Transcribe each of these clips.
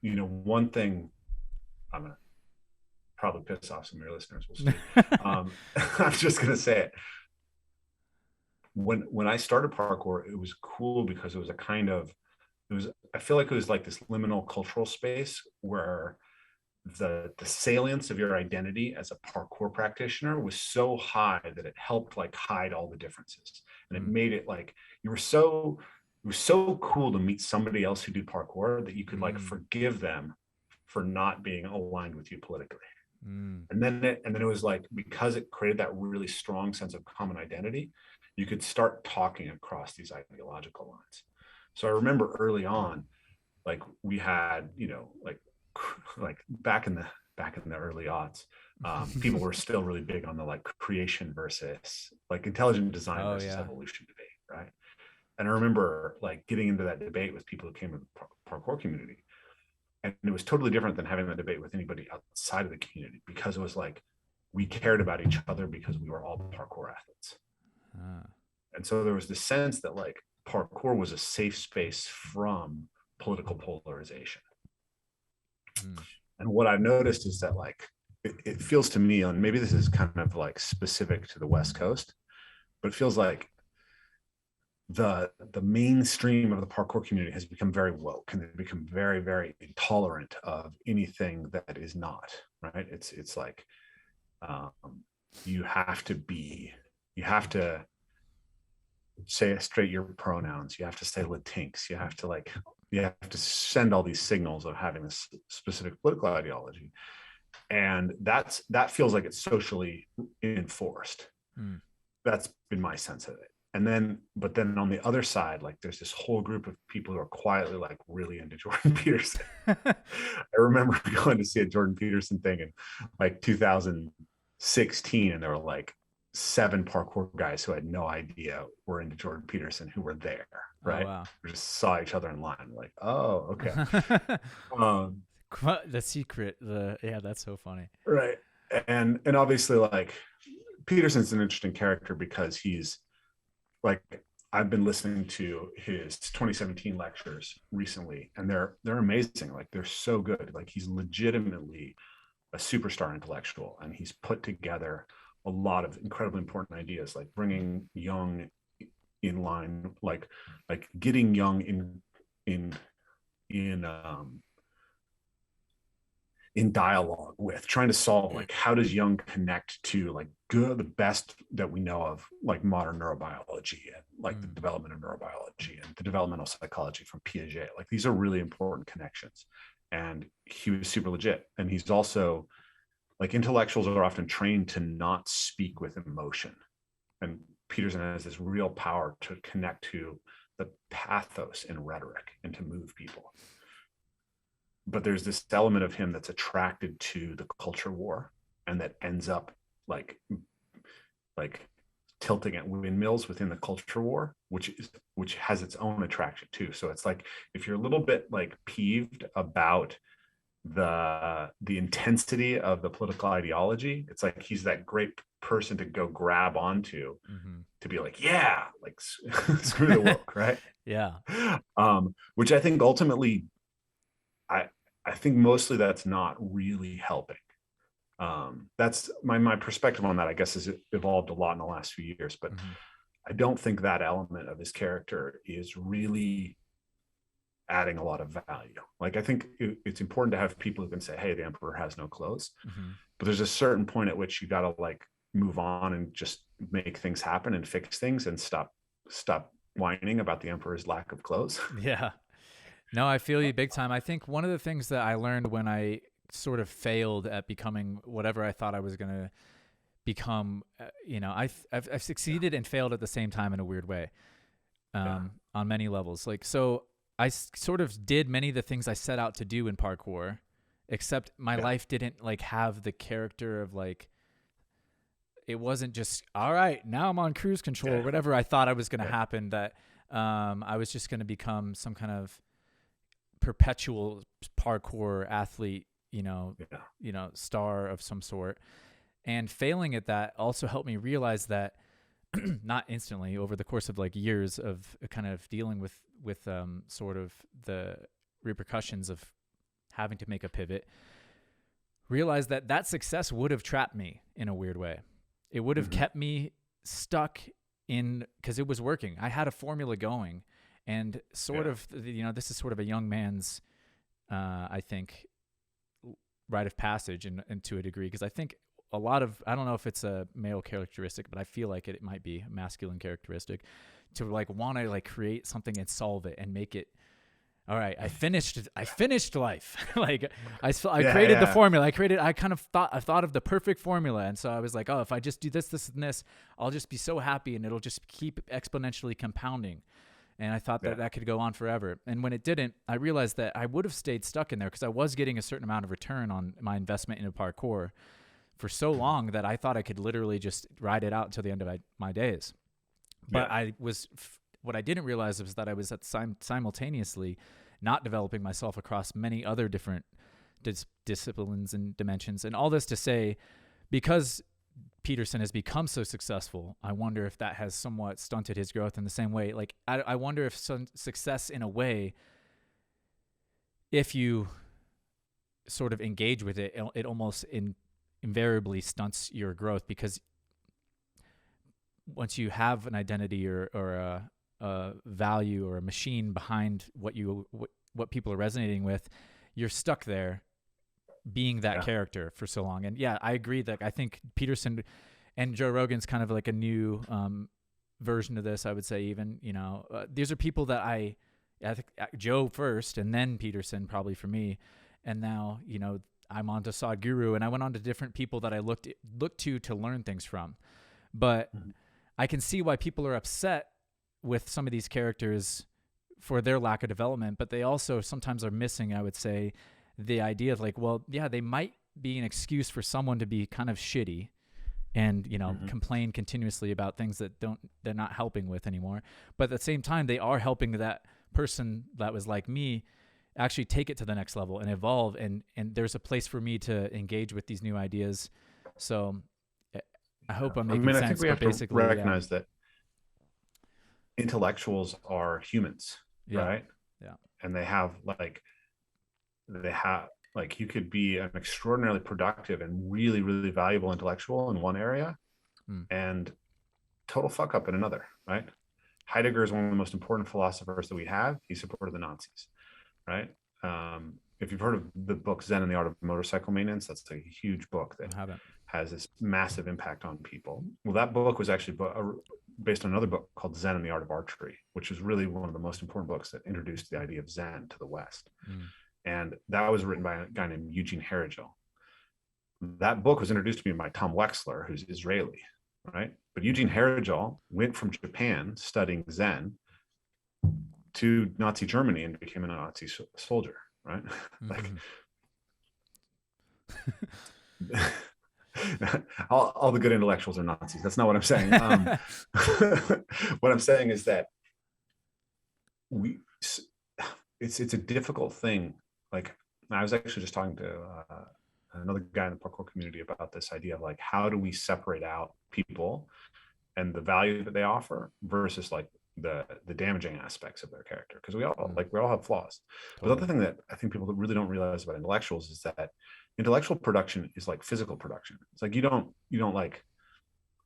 one thing I'm gonna probably piss off some of your listeners. We'll see. I'm just gonna say it. When I started parkour, it was cool because it was a kind of it was. I feel like it was like this liminal cultural space where the salience of your identity as a parkour practitioner was so high that it helped like hide all the differences, and it made it like you were so it was so cool to meet somebody else who did parkour that you could like forgive them for not being aligned with you politically. And then it was like, because it created that really strong sense of common identity, you could start talking across these ideological lines. So I remember early on, like we had, like back in the early aughts, people were still really big on the like creation versus like intelligent design Oh versus yeah. evolution debate, right? And I remember like getting into that debate with people who came to the parkour community, and it was totally different than having that debate with anybody outside of the community, because it was like we cared about each other because we were all parkour athletes. Ah. And so there was this sense that like parkour was a safe space from political polarization. Mm. And what I've noticed is that like it feels to me, and maybe this is kind of like specific to the West Coast, but it feels like the mainstream of the parkour community has become very woke, and they've become very, very intolerant of anything that is not right. It's like um, you have to be you have to say straight your pronouns, you have to say latinx, you have to send all these signals of having this specific political ideology, and that feels like it's socially enforced. Mm. That's been my sense of it. But then on the other side, like there's this whole group of people who are quietly like really into Jordan Peterson. I remember going to see a Jordan Peterson thing in like 2016, and there were like seven parkour guys who had no idea were into Jordan Peterson who were there, Oh right? wow. We just saw each other in line. We're like, oh, okay. Um, The secret. Yeah, that's so funny. right. And obviously like Peterson's an interesting character because he's like, I've been listening to his 2017 lectures recently, and they're amazing. Like they're so good. Like he's legitimately a superstar intellectual, and he's put together a lot of incredibly important ideas, like bringing young in line, like getting young in in in dialogue with, trying to solve like how does young connect to like good the best that we know of like modern neurobiology, and like the Mm. development of neurobiology and the developmental psychology from Piaget. Like these are really important connections, and he was super legit. And he's also like, intellectuals are often trained to not speak with emotion, and Peterson has this real power to connect to the pathos in rhetoric and to move people. But there's this element of him that's attracted to the culture war, and that ends up like like tilting at windmills within the culture war, which has its own attraction too. So it's like, if you're a little bit like peeved about the intensity of the political ideology, it's like he's that great person to go grab onto, Mm-hmm. to be like, yeah, like screw the woke, right? Yeah. Which I think ultimately, I I think mostly that's not really helping. That's my perspective on that, I guess, has evolved a lot in the last few years, but Mm-hmm. I don't think that element of his character is really adding a lot of value. Like I think it's important to have people who can say, hey, the emperor has no clothes, Mm-hmm. but there's a certain point at which you got to like move on and just make things happen and fix things, and stop whining about the emperor's lack of clothes. Yeah. No, I feel you big time. I think one of the things that I learned when I sort of failed at becoming whatever I thought I was going to become, I've succeeded and failed at the same time in a weird way, Yeah, on many levels. Like, so sort of did many of the things I set out to do in parkour, except my yeah, life didn't like have the character of like, it wasn't just, all right, now I'm on cruise control or yeah, whatever I thought I was going to yeah, happen, that I was just going to become some kind of perpetual parkour athlete, yeah, star of some sort. And failing at that also helped me realize that not instantly, over the course of like years of kind of dealing with sort of the repercussions of having to make a pivot, realized that that success would have trapped me in a weird way. It would have kept me stuck in, because it was working. I had a formula going, and sort of, you know, this is sort of a young man's, I think, rite of passage, and to a degree, because I think a lot of, I don't know if it's a male characteristic, but I feel like it might be a masculine characteristic, to like want to like create something and solve it and make it, all right, I finished life. Like I created the formula. I thought of the perfect formula. And so I was like, oh, if I just do this, this, and this, I'll just be so happy, and it'll just keep exponentially compounding. And I thought that could go on forever. And when it didn't, I realized that I would have stayed stuck in there, because I was getting a certain amount of return on my investment into parkour for so long that I thought I could literally just ride it out until the end of my days. But what I didn't realize was that I was simultaneously not developing myself across many other different disciplines and dimensions. And all this to say, because Peterson has become so successful, I wonder if that has somewhat stunted his growth in the same way. Like, I wonder if some success, in a way, if you sort of engage with it, it almost invariably stunts your growth, because once you have an identity or a value or a machine behind what people are resonating with, you're stuck there being that character for so long. And I agree that I think Peterson and Joe Rogan's kind of like a new version of this, I would say. Even, you know, these are people that I think Joe first and then Peterson probably for me. And now, you know, I'm on to Sadhguru, and I went on to different people that I looked to learn things from. But I can see why people are upset with some of these characters for their lack of development, but they also sometimes are missing, I would say, the idea of like, well, yeah, they might be an excuse for someone to be kind of shitty and, you know, complain continuously about things that they're not helping with anymore. But at the same time, they are helping that person that was like me actually take it to the next level and evolve. And there's a place for me to engage with these new ideas. So I hope I'm making sense. I think we have to recognize that intellectuals are humans, right? Yeah. And they have you could be an extraordinarily productive and really, really valuable intellectual in one area and total fuck up in another, right? Heidegger is one of the most important philosophers that we have. He supported the Nazis, right? If you've heard of the book Zen and the Art of Motorcycle Maintenance, that's a huge book that has this massive impact on people. Well, that book was actually based on another book called Zen and the Art of Archery, which is really one of the most important books that introduced the idea of Zen to the West. And that was written by a guy named Eugene Herrigel. That book was introduced to me by Tom Wexler, who's Israeli, right? But Eugene Herrigel went from Japan studying Zen to Nazi Germany and became a Nazi soldier, right? All the good intellectuals are Nazis. That's not what I'm saying. What I'm saying is that it's a difficult thing. Like, I was actually just talking to another guy in the parkour community about this idea of like, how do we separate out people and the value that they offer versus like the damaging aspects of their character, because we all have flaws. But the other thing that I think people really don't realize about intellectuals is that intellectual production is like physical production. It's like you don't like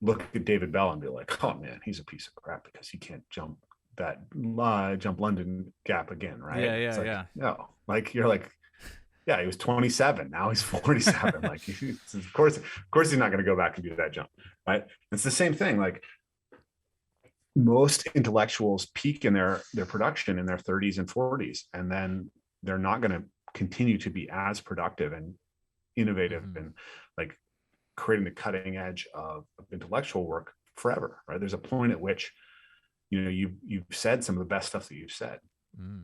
look at David Bell and be like, oh man, he's a piece of crap because he can't jump London gap again, right? No, like you're like, yeah, he was 27, now he's 47. Like, of course he's not going to go back and do that jump, right? It's the same thing. Like, most intellectuals peak in their production in their 30s and 40s, and then they're not going to continue to be as productive and innovative and like creating the cutting edge of intellectual work forever, right? There's a point at which, you know, you've said some of the best stuff that you've said.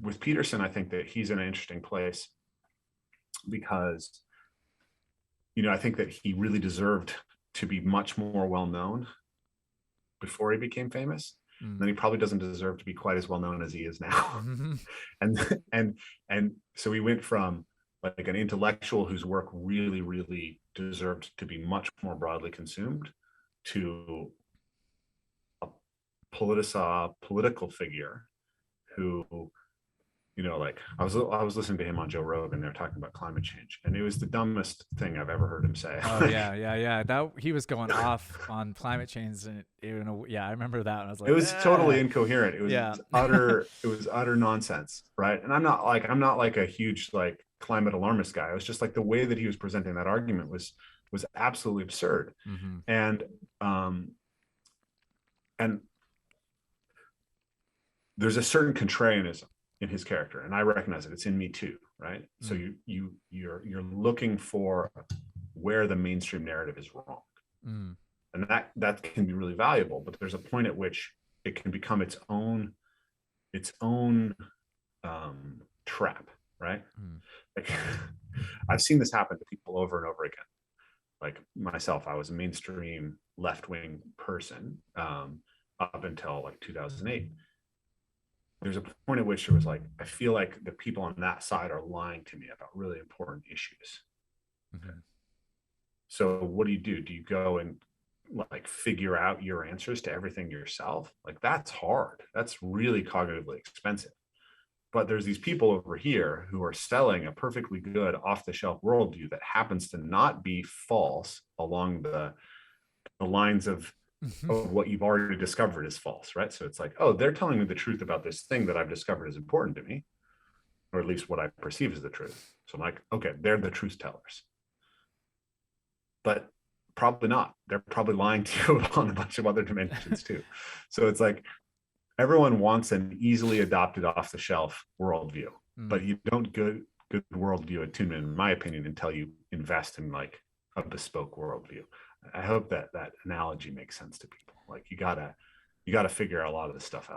With Peterson, I think that he's in an interesting place because, you know, I think that he really deserved to be much more well-known before he became famous. Then he probably doesn't deserve to be quite as well known as he is now. And so he went from like an intellectual whose work really, really deserved to be much more broadly consumed to a political figure who like I was listening to him on Joe Rogan. They're talking about climate change, and it was the dumbest thing I've ever heard him say. Oh yeah, yeah, yeah. That he was going off on climate change, and yeah, I remember that. And I was It like, was ah, totally incoherent. It was yeah. utter nonsense, right? And I'm not like a huge like climate alarmist guy. It was just like the way that he was presenting that argument was absolutely absurd. Mm-hmm. And um and there's a certain contrarianism in his character, and I recognize it. It's in me too, right? So Mm. you're looking for where the mainstream narrative is wrong, Mm. and that can be really valuable. But there's a point at which it can become its own trap, right? Mm. Like I've seen this happen to people over and over again. Like myself, I was a mainstream left-wing person up until like 2008. There's a point at which it was like, I feel like the people on that side are lying to me about really important issues. Okay. Mm-hmm. So what do? Do you go and like figure out your answers to everything yourself? Like that's hard. That's really cognitively expensive. But there's these people over here who are selling a perfectly good off-the-shelf worldview that happens to not be false along the lines of what you've already discovered is false, right? So it's like, oh, they're telling me the truth about this thing that I've discovered is important to me, or at least what I perceive as the truth. So I'm like, okay, they're the truth tellers. But probably not. They're probably lying to you on a bunch of other dimensions too. So it's like everyone wants an easily adopted off the shelf worldview, but Mm. you don't good worldview attunement, in my opinion, until you invest in like a bespoke worldview. I hope that analogy makes sense to people. Like you gotta figure a lot of this stuff out.